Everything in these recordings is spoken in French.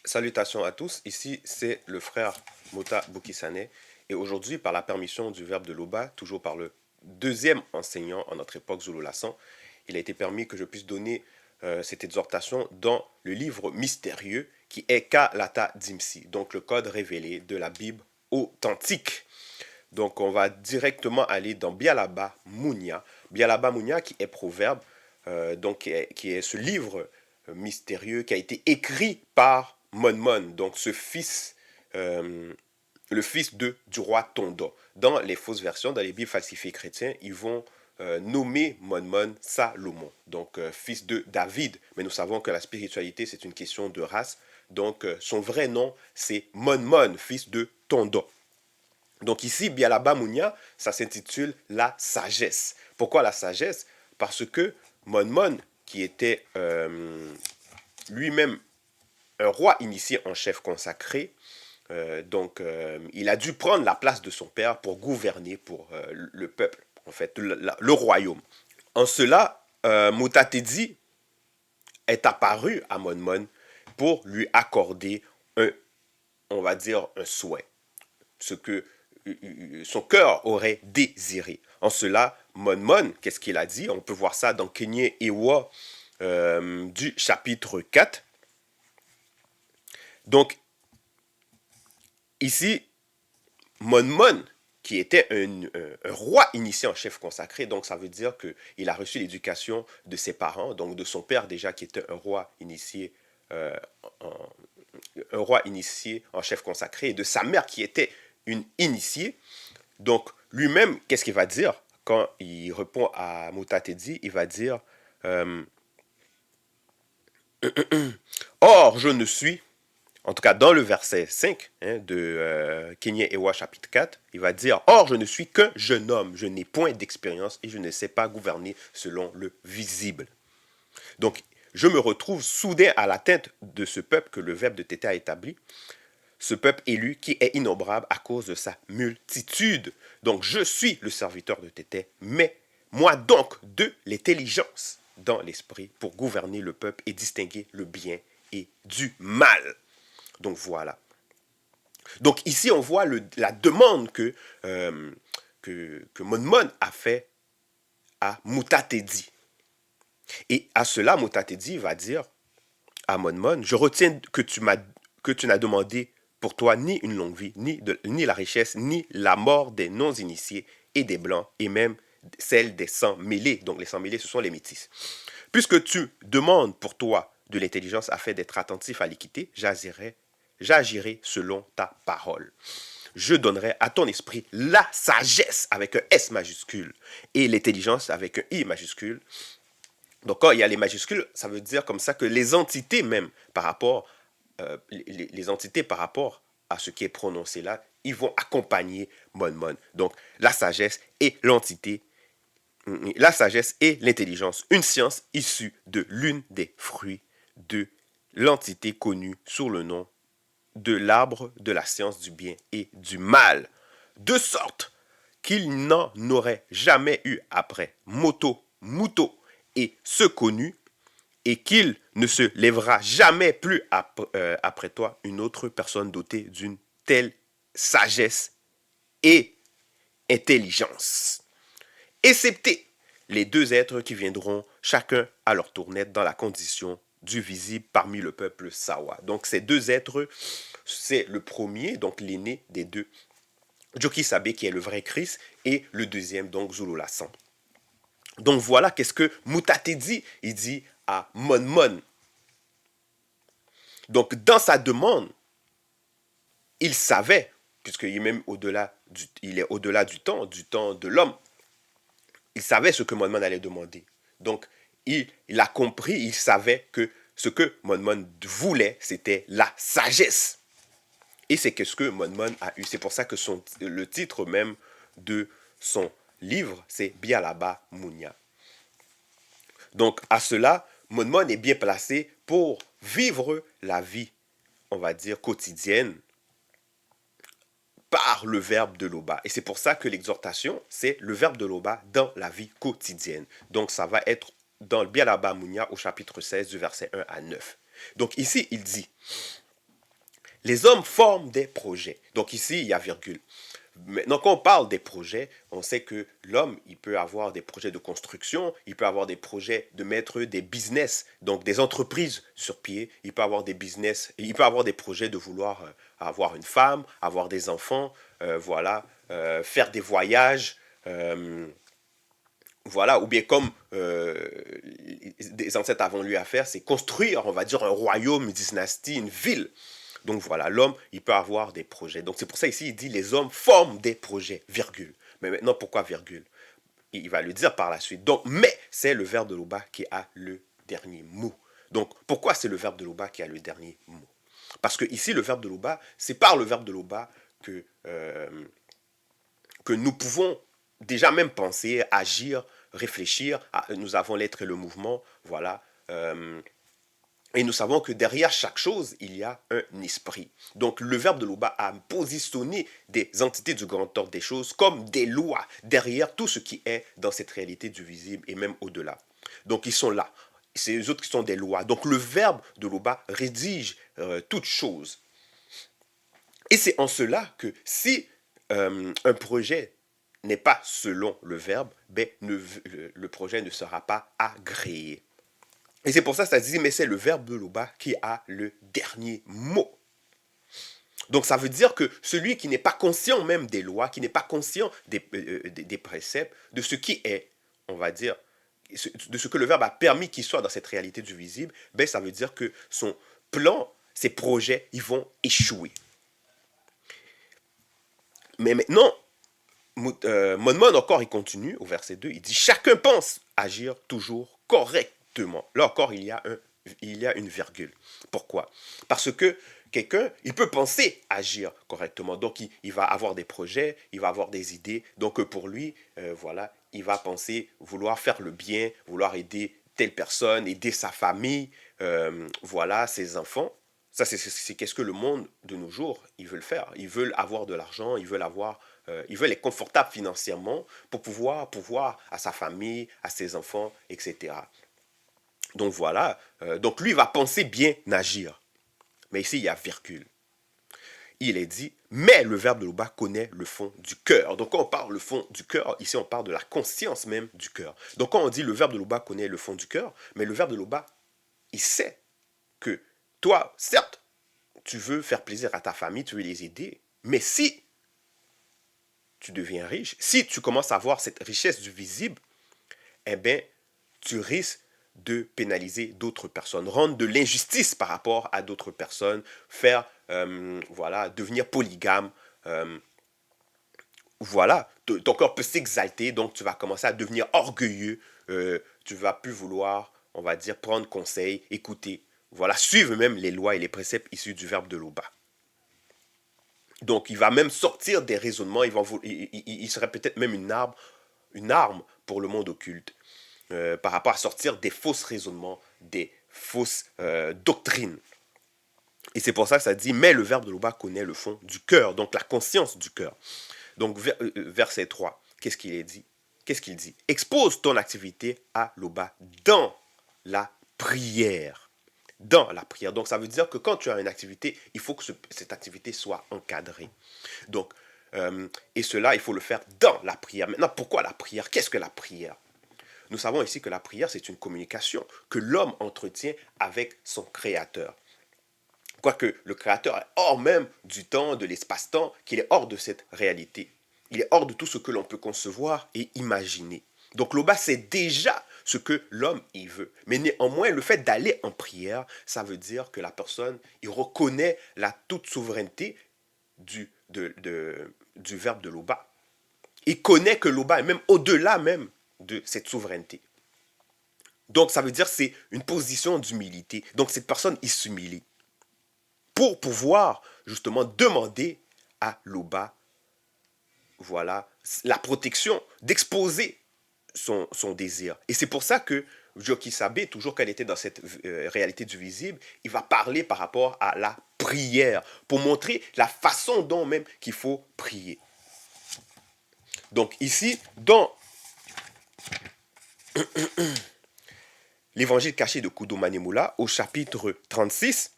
Salutations à tous, ici c'est le frère Mota Bukisane et aujourd'hui par la permission du Verbe de l'Oba, toujours par le deuxième enseignant en notre époque Zulu Lassan, il a été permis que je puisse donner cette exhortation dans le livre mystérieux qui est Kalata Dimsi, donc le code révélé de la Bible authentique. Donc on va directement aller dans Bialaba Mounia. Bialaba Mounia qui est proverbe, donc qui est ce livre mystérieux qui a été écrit par Monmon, donc ce fils, le fils du roi Tondo. Dans les fausses versions, dans les Bibles falsifiées chrétiens, ils vont nommer Monmon Salomon, donc fils de David. Mais nous savons que la spiritualité, c'est une question de race. Donc son vrai nom, c'est Monmon, fils de Tondo. Donc ici, Bialaba Mounia, ça s'intitule La sagesse. Pourquoi la sagesse? Parce que Monmon, qui était lui-même un roi initié en chef consacré, il a dû prendre la place de son père pour gouverner pour le peuple, en fait, le royaume. En cela, Mutatedi est apparu à Monmon pour lui accorder on va dire, un souhait, ce que son cœur aurait désiré. En cela, Monmon, qu'est-ce qu'il a dit? On peut voir ça dans Kenye Ewa du chapitre 4. Donc, ici, Monmon, qui était un roi initié en chef consacré, donc ça veut dire qu'il a reçu l'éducation de ses parents, donc de son père déjà qui était un roi initié en, chef consacré, et de sa mère qui était une initiée. Donc, lui-même, qu'est-ce qu'il va dire quand il répond à Mutatedi? Il va dire Or, je ne suis, en tout cas dans le verset 5 de Kenye Ewa chapitre 4, il va dire Or, je ne suis qu'un jeune homme, je n'ai point d'expérience et je ne sais pas gouverner selon le visible. Donc, je me retrouve soudain à la tête de ce peuple que le Verbe de Tété a établi, ce peuple élu qui est innombrable à cause de sa multitude. Donc je suis le serviteur de Tété, mais moi donc de l'intelligence dans l'esprit pour gouverner le peuple et distinguer le bien et du mal. Donc voilà. Donc ici on voit la demande que Monmon a fait à Mutatedi. Et à cela, Mutatedi va dire à Monmon, je retiens que tu n'as demandé pour toi ni une longue vie, ni la richesse, ni la mort des non-initiés et des blancs, et même celle des sans mêlés. Donc les sans mêlés, ce sont les métis. Puisque tu demandes pour toi de l'intelligence afin d'être attentif à l'équité, j'agirai selon ta parole. Je donnerai à ton esprit la sagesse avec un S majuscule et l'intelligence avec un I majuscule. Donc quand il y a les majuscules, ça veut dire comme ça que les entités même par rapport les entités par rapport à ce qui est prononcé là, ils vont accompagner Monmon. Donc la sagesse et l'entité, la sagesse et l'intelligence, une science issue de l'une des fruits de l'entité connue sous le nom de l'arbre de la science du bien et du mal, de sorte qu'il n'en aurait jamais eu après Muto et ce connu, et qu'il ne se lèvera jamais plus après toi une autre personne dotée d'une telle sagesse et intelligence. Excepté les deux êtres qui viendront chacun à leur tour naître dans la condition du visible parmi le peuple Sawa. Donc ces deux êtres, c'est le premier, donc l'aîné des deux, Joki Sabe qui est le vrai Christ, et le deuxième, donc Zulu Lassan. Donc voilà qu'est-ce que Mutatedi il dit à Monmon. Donc dans sa demande, il savait, puisqu'il est même il est au-delà du temps de l'homme, il savait ce que Monmon allait demander. Donc il a compris, il savait que ce que Monmon voulait, c'était la sagesse. Et c'est ce que Monmon a eu. C'est pour ça que le titre même de son livre, c'est Bialaba Mounia. Donc à cela, Monmon est bien placé pour vivre la vie, on va dire, quotidienne par le verbe de l'Oba. Et c'est pour ça que l'exhortation, c'est le verbe de l'Oba dans la vie quotidienne. Donc ça va être dans le Bialaba Mounia au chapitre 16 du verset 1 à 9. Donc ici, il dit, Les hommes forment des projets. Donc ici, il y a virgule. Maintenant, quand on parle des projets, on sait que l'homme, il peut avoir des projets de construction, il peut avoir des projets de mettre des business, donc des entreprises sur pied, il peut avoir des business, il peut avoir des projets de vouloir avoir une femme, avoir des enfants, voilà, faire des voyages, voilà, ou bien comme des ancêtres avant lui à faire, c'est construire, on va dire, un royaume, une dynastie, une ville. Donc voilà, l'homme, il peut avoir des projets. Donc c'est pour ça ici, il dit les hommes forment des projets, virgule. Mais maintenant, pourquoi virgule? Il va le dire par la suite. Donc, mais c'est le verbe de Loba qui a le dernier mot. Donc, pourquoi c'est le verbe de Loba qui a le dernier mot? Parce que ici, le verbe de Loba, c'est par le verbe de Loba que nous pouvons déjà même penser, agir, réfléchir. Nous avons l'être et le mouvement, voilà. Et nous savons que derrière chaque chose, il y a un esprit. Donc le verbe de Loba a positionné des entités du grand ordre des choses comme des lois derrière tout ce qui est dans cette réalité du visible et même au-delà. Donc ils sont là. C'est eux autres qui sont des lois. Donc le verbe de Loba rédige toute chose. Et c'est en cela que si un projet n'est pas selon le verbe, ben, le projet ne sera pas agréé. Et c'est pour ça que ça dit, mais c'est le verbe de Loba qui a le dernier mot. Donc ça veut dire que celui qui n'est pas conscient même des lois, qui n'est pas conscient des préceptes, de ce qui est, on va dire, de ce que le verbe a permis qu'il soit dans cette réalité du visible, ben ça veut dire que son plan, ses projets, ils vont échouer. Mais maintenant, Monmon encore, il continue au verset 2, il dit, chacun pense agir toujours correctement. Là encore, il y a une virgule. Pourquoi? Parce que quelqu'un, il peut penser agir correctement. Donc, il va avoir des projets, il va avoir des idées. Donc, pour lui, voilà, il va penser vouloir faire le bien, vouloir aider telle personne, aider sa famille, voilà, ses enfants. Ça, c'est qu'est-ce que le monde de nos jours, ils veulent faire. Ils veulent avoir de l'argent, ils veulent être confortables financièrement pour pouvoir à sa famille, à ses enfants, etc. Donc voilà, donc lui va penser bien agir. Mais ici, il y a virgule. Il est dit, mais le verbe de Loba connaît le fond du cœur. Donc quand on parle le fond du cœur, ici on parle de la conscience même du cœur. Donc quand on dit le verbe de Loba connaît le fond du cœur, mais le verbe de Loba, il sait que toi, certes, tu veux faire plaisir à ta famille, tu veux les aider, mais si tu deviens riche, si tu commences à voir cette richesse du visible, eh bien, tu risques de pénaliser d'autres personnes, rendre de l'injustice par rapport à d'autres personnes, faire, voilà, devenir polygame, voilà, ton corps peut s'exalter, donc tu vas commencer à devenir orgueilleux, tu vas plus vouloir, on va dire, prendre conseil, écouter, voilà, suivre même les lois et les préceptes issus du verbe de Loba. Donc, il va même sortir des raisonnements, il serait peut-être même une arme pour le monde occulte, par rapport à sortir des fausses raisonnements, des fausses doctrines. Et c'est pour ça que ça dit, mais le verbe de Loba connaît le fond du cœur, donc la conscience du cœur. Donc, verset 3, qu'est-ce qu'il est dit? Qu'est-ce qu'il dit? Expose ton activité à Loba dans la prière. Dans la prière. Donc, ça veut dire que quand tu as une activité, il faut que cette activité soit encadrée. Donc, et cela, il faut le faire dans la prière. Maintenant, pourquoi la prière? Qu'est-ce que la prière? Nous savons ici que la prière, c'est une communication que l'homme entretient avec son Créateur. Quoique le Créateur est hors même du temps, de l'espace-temps, qu'il est hors de cette réalité. Il est hors de tout ce que l'on peut concevoir et imaginer. Donc Loba, c'est déjà ce que l'homme y veut. Mais néanmoins, le fait d'aller en prière, ça veut dire que la personne, il reconnaît la toute souveraineté du verbe de Loba. Il connaît que Loba est même au-delà même de cette souveraineté. Donc ça veut dire que c'est une position d'humilité. Donc cette personne, il s'humilie pour pouvoir justement demander à Loba, voilà, la protection, d'exposer son désir. Et c'est pour ça que Joki Sabé, toujours qu'elle était dans cette réalité du visible, il va parler par rapport à la prière, pour montrer la façon dont même qu'il faut prier. Donc ici, dans l'évangile caché de Kudo Manemula, au chapitre 36,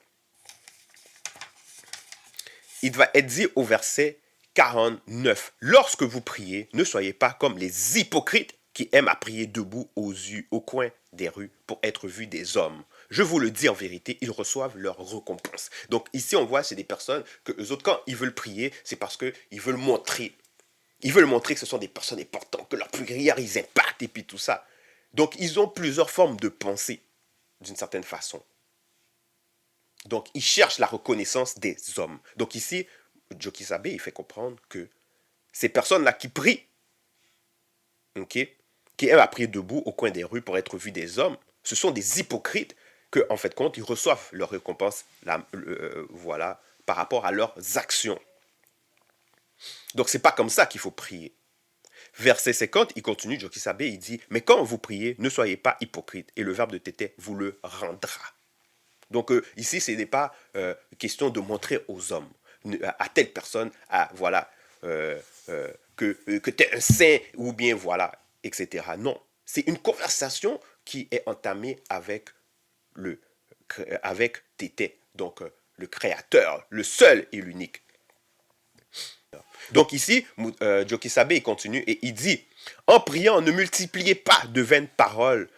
il va être dit au verset 49. Lorsque vous priez, ne soyez pas comme les hypocrites qui aiment à prier debout au coin des rues pour être vus des hommes. Je vous le dis en vérité, ils reçoivent leur récompense. Donc ici, on voit, c'est des personnes que eux autres, quand ils veulent prier, c'est parce qu'ils veulent montrer. Ils veulent montrer que ce sont des personnes importantes, que leurs prières, ils impactent et puis tout ça. Donc, ils ont plusieurs formes de pensée, d'une certaine façon. Donc, ils cherchent la reconnaissance des hommes. Donc ici, Joki Sabe, il fait comprendre que ces personnes-là qui prient, ok, qui aiment à prier debout au coin des rues pour être vus des hommes, ce sont des hypocrites que, en fait, compte, ils reçoivent leur récompense, voilà, par rapport à leurs actions. Donc, c'est pas comme ça qu'il faut prier. Verset 50, il continue, Joki Sabe, il dit, mais quand vous priez, ne soyez pas hypocrite, et le verbe de tété vous le rendra. Donc ici, ce n'est pas question de montrer aux hommes, à telle personne, voilà, que tu es un saint, ou bien voilà, etc. Non, c'est une conversation qui est entamée avec Tété, donc le créateur, le seul et l'unique. Donc ici, Joki Sabe, il continue et il dit, en priant, ne multipliez pas de vaines paroles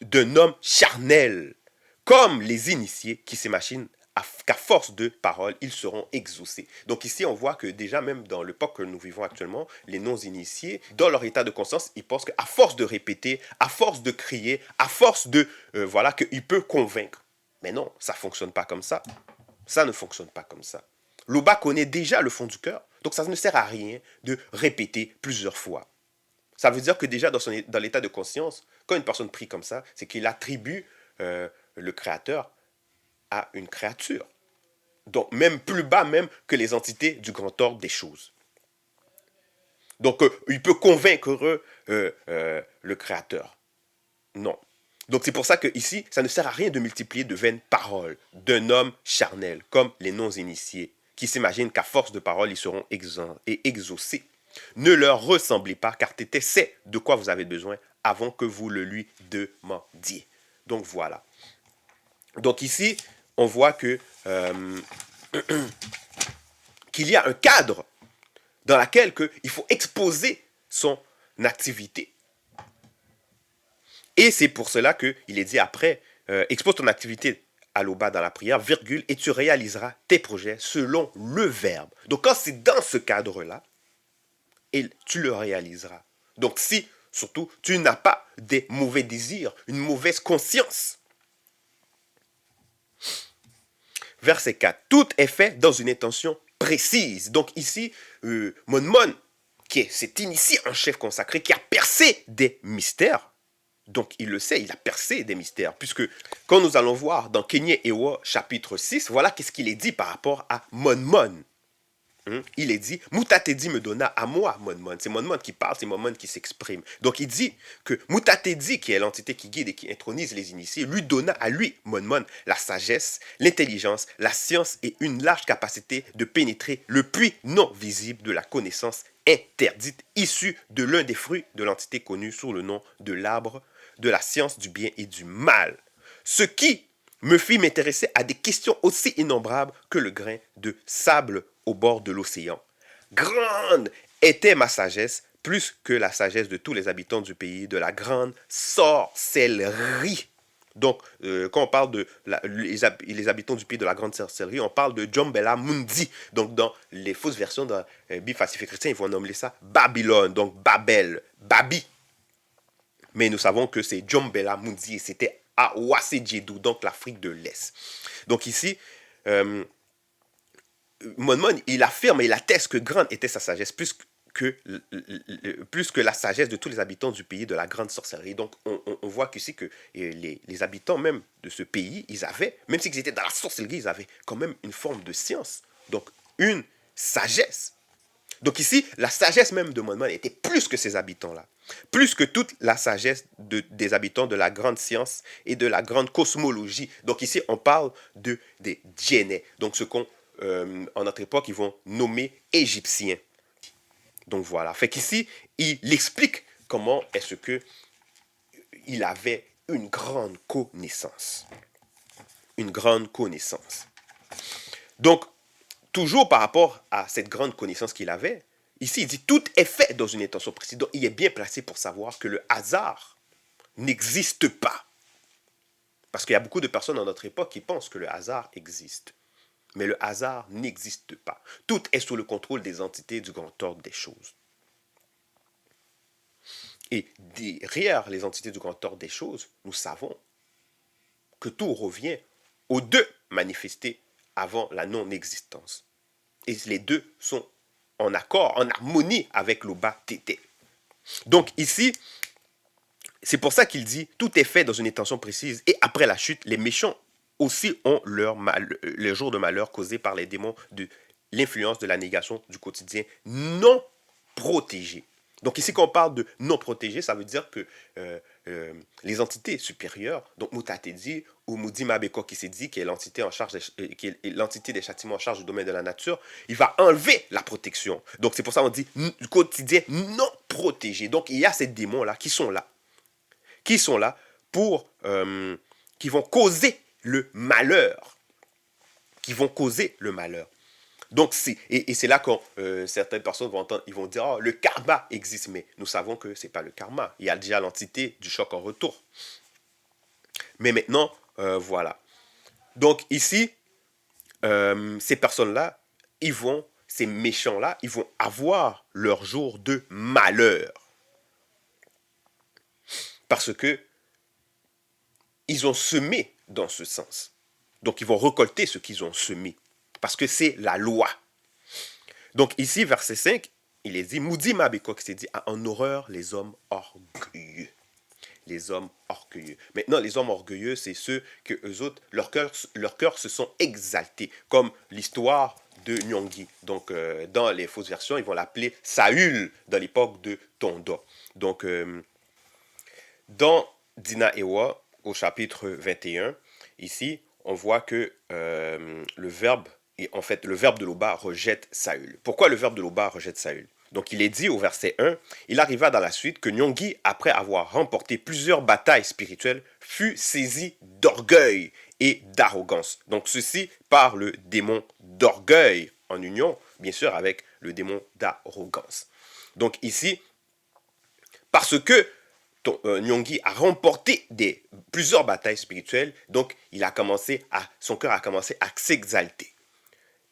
d'un homme charnel, comme les initiés qui s'imaginent qu'à force de paroles, ils seront exaucés. Donc ici, on voit que déjà, même dans l'époque que nous vivons actuellement, les non-initiés, dans leur état de conscience, ils pensent qu'à force de répéter, à force de crier, à force de... voilà, qu'il peut convaincre. Mais non, ça ne fonctionne pas comme ça. Ça ne fonctionne pas comme ça. L'Oba connaît déjà le fond du cœur, donc ça ne sert à rien de répéter plusieurs fois. Ça veut dire que déjà dans l'état de conscience, quand une personne prie comme ça, c'est qu'il attribue le créateur à une créature. Donc même plus bas même que les entités du grand ordre des choses. Donc il peut convaincre le créateur. Non. Donc c'est pour ça que ici, ça ne sert à rien de multiplier de vaines paroles d'un homme charnel, comme les non-initiés, qui s'imaginent qu'à force de paroles, ils seront exaucés. Ne leur ressemblez pas, car Tété sait de quoi vous avez besoin avant que vous le lui demandiez. Donc voilà. Donc ici, on voit que qu'il y a un cadre dans lequel il faut exposer son activité. Et c'est pour cela qu'il est dit après, expose ton activité à l'Oba dans la prière, virgule, et tu réaliseras tes projets selon le verbe. Donc quand c'est dans ce cadre-là, et tu le réaliseras. Donc si, surtout, tu n'as pas des mauvais désirs, une mauvaise conscience. Verset 4. Tout est fait dans une intention précise. Donc ici, Mon, qui s'est initié en chef consacré, qui a percé des mystères. Donc il le sait, il a percé des mystères. Puisque quand nous allons voir dans Kenye Ewa chapitre 6, voilà qu'est-ce qu'il est dit par rapport à Mon. Il est dit, Mutatedi me donna à moi, Mon. C'est Mon qui parle, c'est Mon qui s'exprime. Donc il dit que Mutatedi, qui est l'entité qui guide et qui intronise les initiés, lui donna à lui, Mon, la sagesse, l'intelligence, la science et une large capacité de pénétrer le puits non visible de la connaissance interdite, issue de l'un des fruits de l'entité connue sous le nom de l'arbre de la science du bien et du mal. Ce qui me fit m'intéresser à des questions aussi innombrables que le grain de sable au bord de l'océan. Grande était ma sagesse, plus que la sagesse de tous les habitants du pays, de la grande sorcellerie. Donc, quand on parle de les habitants du pays de la grande sorcellerie, on parle de Djombela Mundi. Donc, dans les fausses versions de Bible Pacifique Chrétien, ils vont nommer ça Babylone, donc Babel, Babi. Mais nous savons que c'est Djombela Mundi et c'était à Ouassedjedou, donc l'Afrique de l'Est. Donc ici, Mon, il affirme et il atteste que grande était sa sagesse, plus que la sagesse de tous les habitants du pays de la grande sorcellerie. Donc on voit qu'ici que les habitants même de ce pays, ils avaient, même s'ils étaient dans la sorcellerie, ils avaient quand même une forme de science. Donc une sagesse. Donc ici, la sagesse même de Mon était plus que ces habitants-là. Plus que toute la sagesse des habitants de la grande science et de la grande cosmologie. Donc ici, on parle des djennés. Donc ce qu'on, en notre époque, ils vont nommer égyptiens. Donc voilà. Fait qu'ici, il explique comment est-ce que il avait une grande connaissance. Une grande connaissance. Donc, toujours par rapport à cette grande connaissance qu'il avait, ici il dit tout est fait dans une intention précise. Donc il est bien placé pour savoir que le hasard n'existe pas. Parce qu'il y a beaucoup de personnes dans notre époque qui pensent que le hasard existe. Mais le hasard n'existe pas. Tout est sous le contrôle des entités du grand ordre des choses. Et derrière les entités du grand ordre des choses, nous savons que tout revient aux deux manifestés avant la non-existence. Et les deux sont en accord, en harmonie avec l'Oba Tété. Donc ici, c'est pour ça qu'il dit tout est fait dans une intention précise. Et après la chute, les méchants aussi ont les jours de malheur causés par les démons de l'influence de la négation du quotidien non protégé. Donc ici, quand on parle de non protégé, ça veut dire que les entités supérieures, donc Mutatedi ou Mudi Mabeko qui s'est dit, qui est l'entité en charge qui est l'entité des châtiments en charge du domaine de la nature, il va enlever la protection. Donc c'est pour ça qu'on dit du quotidien non protégé. Donc il y a ces démons-là qui sont là pour qui vont causer le malheur, Donc et c'est là que certaines personnes vont entendre, ils vont dire oh, le karma existe, mais nous savons que c'est pas le karma. Il y a déjà l'entité du choc en retour. Mais maintenant, voilà. Donc ici, ces personnes-là, ces méchants-là, ils vont avoir leur jour de malheur. Parce que ils ont semé dans ce sens. Donc ils vont récolter ce qu'ils ont semé. Parce que c'est la loi. Donc ici, verset 5, il est dit, Moudi Mabekok s'est dit, en horreur les hommes orgueilleux. Les hommes orgueilleux. Maintenant, les hommes orgueilleux, c'est ceux que eux autres, leur cœur se sont exaltés, comme l'histoire de Nyongi. Donc, dans les fausses versions, ils vont l'appeler Saül dans l'époque de Tonda. Donc, dans Dina Ewa, au chapitre 21, ici, on voit que le verbe de l'Oba rejette Saül. Pourquoi le verbe de l'Oba rejette Saül? Donc il est dit au verset 1, il arriva dans la suite que Nyongi, après avoir remporté plusieurs batailles spirituelles, fut saisi d'orgueil et d'arrogance. Donc ceci par le démon d'orgueil, en union, bien sûr, avec le démon d'arrogance. Donc ici, parce que Nyongi a remporté plusieurs batailles spirituelles, donc son cœur a commencé à s'exalter.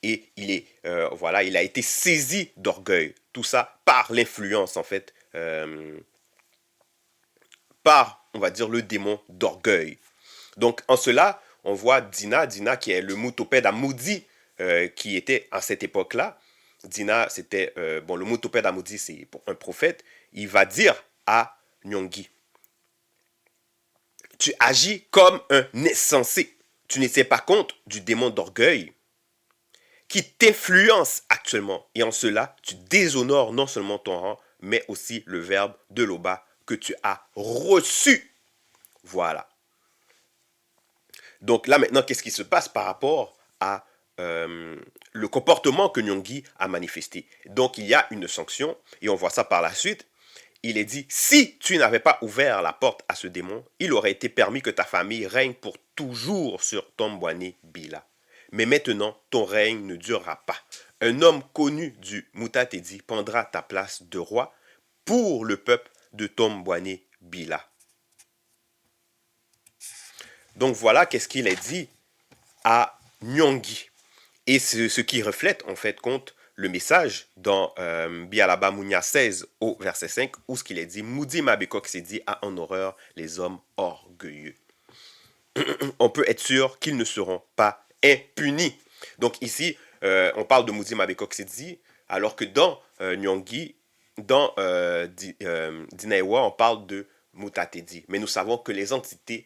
Et il a été saisi d'orgueil. Tout ça par l'influence, en fait, par, on va dire, le démon d'orgueil. Donc, en cela, on voit Dina qui est le Mutopède Amoudi, qui était à cette époque-là. Dina, c'était, le Mutopède Amoudi, c'est un prophète. Il va dire à Nyongi, tu agis comme un insensé. Tu ne tiens pas compte du démon d'orgueil qui t'influence actuellement. Et en cela, tu déshonores non seulement ton rang, mais aussi le verbe de l'Oba que tu as reçu. Voilà. Donc là maintenant, qu'est-ce qui se passe par rapport à le comportement que Nyongi a manifesté? Donc il y a une sanction, et on voit ça par la suite. Il est dit, si tu n'avais pas ouvert la porte à ce démon, il aurait été permis que ta famille règne pour toujours sur Tombouane Bila. Mais maintenant, ton règne ne durera pas. Un homme connu du Mutatedi prendra ta place de roi pour le peuple de Tombouane Bila. Donc voilà qu'est-ce qu'il est dit à Nyongi. Et ce qui reflète en fait compte le message dans Bialaba Mounia 16 au verset 5 où ce qu'il est dit, Moudi Mabekok s'est dit à en horreur les hommes orgueilleux. On peut être sûr qu'ils ne seront pas impunis. Donc ici, on parle de Moudi Mabekok s'est dit, alors que dans Nyongi, dans Dinaewa, on parle de Mutatedi. Mais nous savons que les entités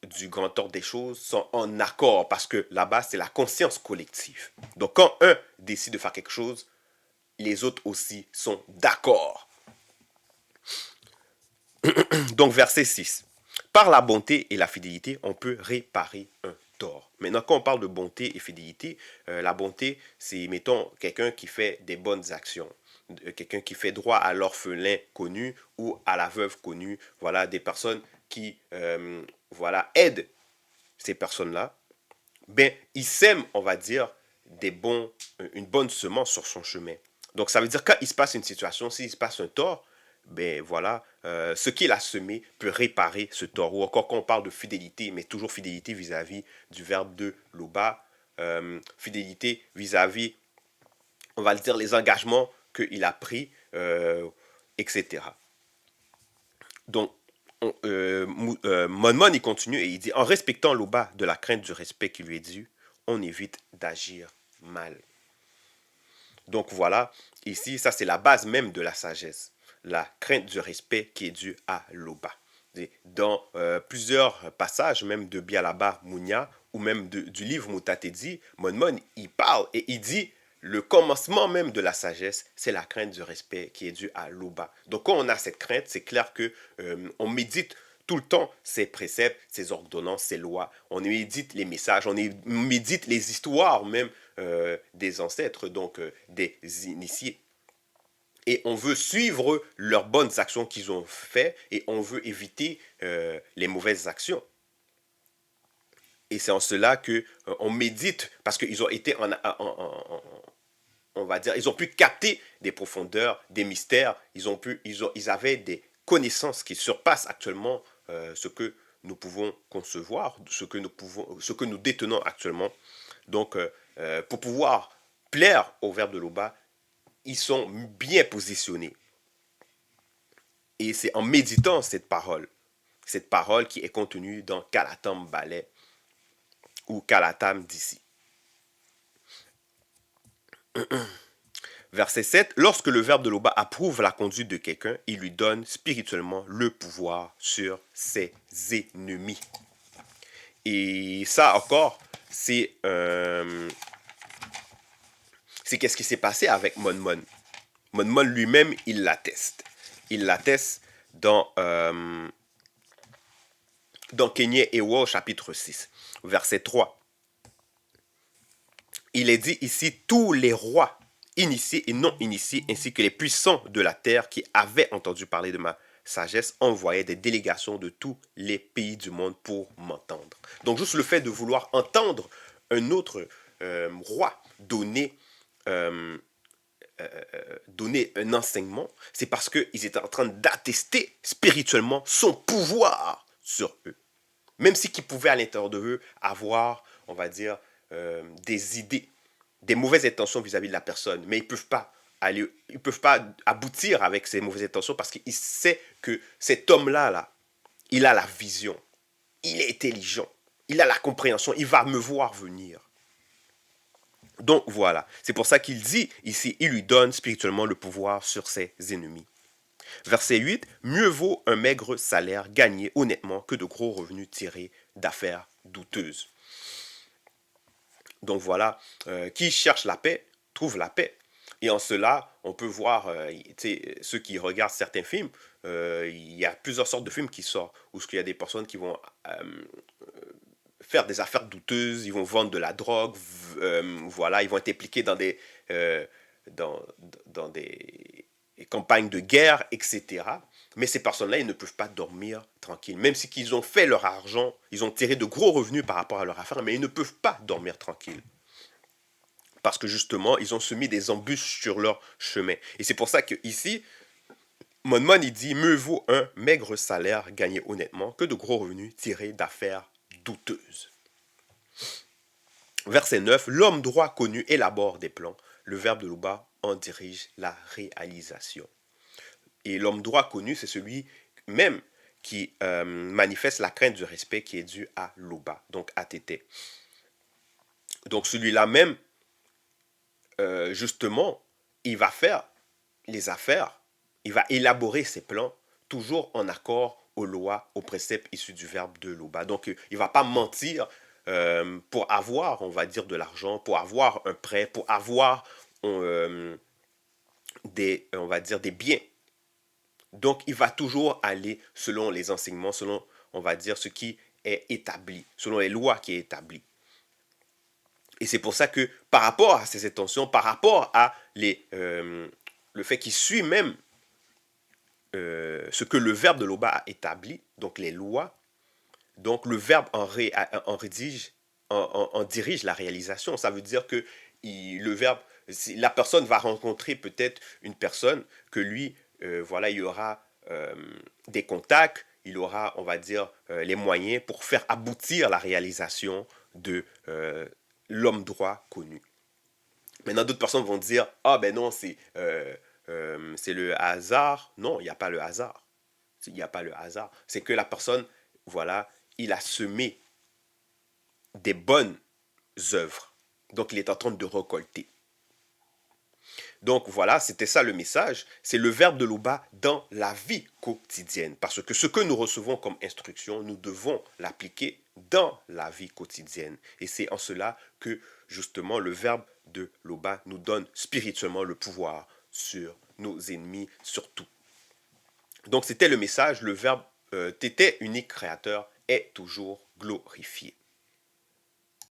du grand ordre des choses sont en accord parce que là-bas, c'est la conscience collective. Donc, quand un décide de faire quelque chose, les autres aussi sont d'accord. Donc, verset 6. Par la bonté et la fidélité, on peut réparer un tort. Maintenant, quand on parle de bonté et fidélité, la bonté, c'est, mettons, quelqu'un qui fait des bonnes actions. Quelqu'un qui fait droit à l'orphelin connu ou à la veuve connue. Voilà, des personnes qui aident ces personnes-là. Ben, ils sèment, on va dire, une bonne semence sur son chemin. Donc ça veut dire quand il se passe une situation, s'il se passe un tort, ben voilà, ce qu'il a semé peut réparer ce tort. Ou encore quand on parle de fidélité, mais toujours fidélité vis-à-vis du verbe de Loba, fidélité vis-à-vis, on va le dire, les engagements qu'il a pris, etc. Donc, Mon il continue et il dit, en respectant Loba de la crainte du respect qui lui est dû, on évite d'agir mal. Donc voilà, ici, ça c'est la base même de la sagesse, la crainte du respect qui est due à Loba. Dans plusieurs passages, même de Bialaba Mounia, ou même du livre Mutatedi, Mon, il parle et il dit, le commencement même de la sagesse, c'est la crainte du respect qui est due à Loba. Donc quand on a cette crainte, c'est clair que on médite tout le temps ces préceptes, ces ordonnances, ces lois. On médite les messages, médite les histoires même des ancêtres, donc des initiés. Et on veut suivre leurs bonnes actions qu'ils ont faites et on veut éviter les mauvaises actions. Et c'est en cela que on médite parce qu'ils ont été on va dire, ils ont pu capter des profondeurs, des mystères. Ils avaient des connaissances qui surpassent actuellement ce que nous pouvons concevoir, ce que nous détenons actuellement. Donc, pour pouvoir plaire au verbe de Loba, ils sont bien positionnés. Et c'est en méditant cette parole qui est contenue dans Kalatam Ballet ou Kalatam d'ici. Verset 7. Lorsque le verbe de Loba approuve la conduite de quelqu'un, il lui donne spirituellement le pouvoir sur ses ennemis. Et ça encore, c'est qu'est-ce qui s'est passé avec Mon. Mon lui-même, il l'atteste. Il l'atteste dans Kenya Ewa chapitre 6, verset 3. Il est dit ici, tous les rois initiés et non initiés, ainsi que les puissants de la terre qui avaient entendu parler de ma sagesse, envoyaient des délégations de tous les pays du monde pour m'entendre. Donc juste le fait de vouloir entendre un autre roi donner un enseignement, c'est parce qu'ils étaient en train d'attester spirituellement son pouvoir sur eux. Même si qu'ils pouvaient à l'intérieur de eux avoir, on va dire, des idées, des mauvaises intentions vis-à-vis de la personne, mais ils peuvent pas aboutir avec ces mauvaises intentions parce qu'ils savent que cet homme-là, il a la vision, il est intelligent, il a la compréhension, il va me voir venir. Donc voilà, c'est pour ça qu'il dit ici, il lui donne spirituellement le pouvoir sur ses ennemis. Verset 8, mieux vaut un maigre salaire gagné honnêtement que de gros revenus tirés d'affaires douteuses. Donc voilà, qui cherche la paix trouve la paix. Et en cela, on peut voir, ceux qui regardent certains films, il y a plusieurs sortes de films qui sortent, où il y a des personnes qui vont faire des affaires douteuses, ils vont vendre de la drogue, voilà, ils vont être impliqués dans dans des campagnes de guerre, etc. Mais ces personnes-là, ils ne peuvent pas dormir tranquilles. Même si qu'ils ont fait leur argent, ils ont tiré de gros revenus par rapport à leur affaire, mais ils ne peuvent pas dormir tranquilles. Parce que justement, ils ont semé des embûches sur leur chemin. Et c'est pour ça que ici, Mon, il dit, mieux vaut un maigre salaire gagné honnêtement que de gros revenus tirés d'affaires douteuses. Verset 9, l'homme droit connu élabore des plans. Le verbe de Loba en dirige la réalisation. Et l'homme droit connu, c'est celui même qui manifeste la crainte du respect qui est due à Loba, donc à Tété. Donc celui-là même, justement, il va faire les affaires, il va élaborer ses plans, toujours en accord aux lois, aux préceptes issus du verbe de Loba. Donc il ne va pas mentir pour avoir, on va dire, de l'argent, pour avoir un prêt, pour avoir on va dire, des biens. Donc, il va toujours aller selon les enseignements, selon, on va dire, ce qui est établi, selon les lois qui est établi. Et c'est pour ça que, par rapport à ces intentions, par rapport à le fait qu'il suit même ce que le verbe de Loba a établi, donc les lois, donc le verbe en rédige en dirige la réalisation. Ça veut dire que le verbe, la personne va rencontrer peut-être une personne que lui, voilà, il y aura des contacts, il aura, on va dire, les moyens pour faire aboutir la réalisation de l'homme droit connu. Maintenant, d'autres personnes vont dire, ah ben non, c'est le hasard. Non, il n'y a pas le hasard. Il n'y a pas le hasard. C'est que la personne, voilà, il a semé des bonnes œuvres. Donc, il est en train de récolter. Donc, voilà, c'était ça le message. C'est le verbe de Loba dans la vie quotidienne. Parce que ce que nous recevons comme instruction, nous devons l'appliquer dans la vie quotidienne. Et c'est en cela que, justement, le verbe de Loba nous donne spirituellement le pouvoir sur nos ennemis, sur tout. Donc, c'était le message. Le verbe T'étais unique créateur est toujours glorifié.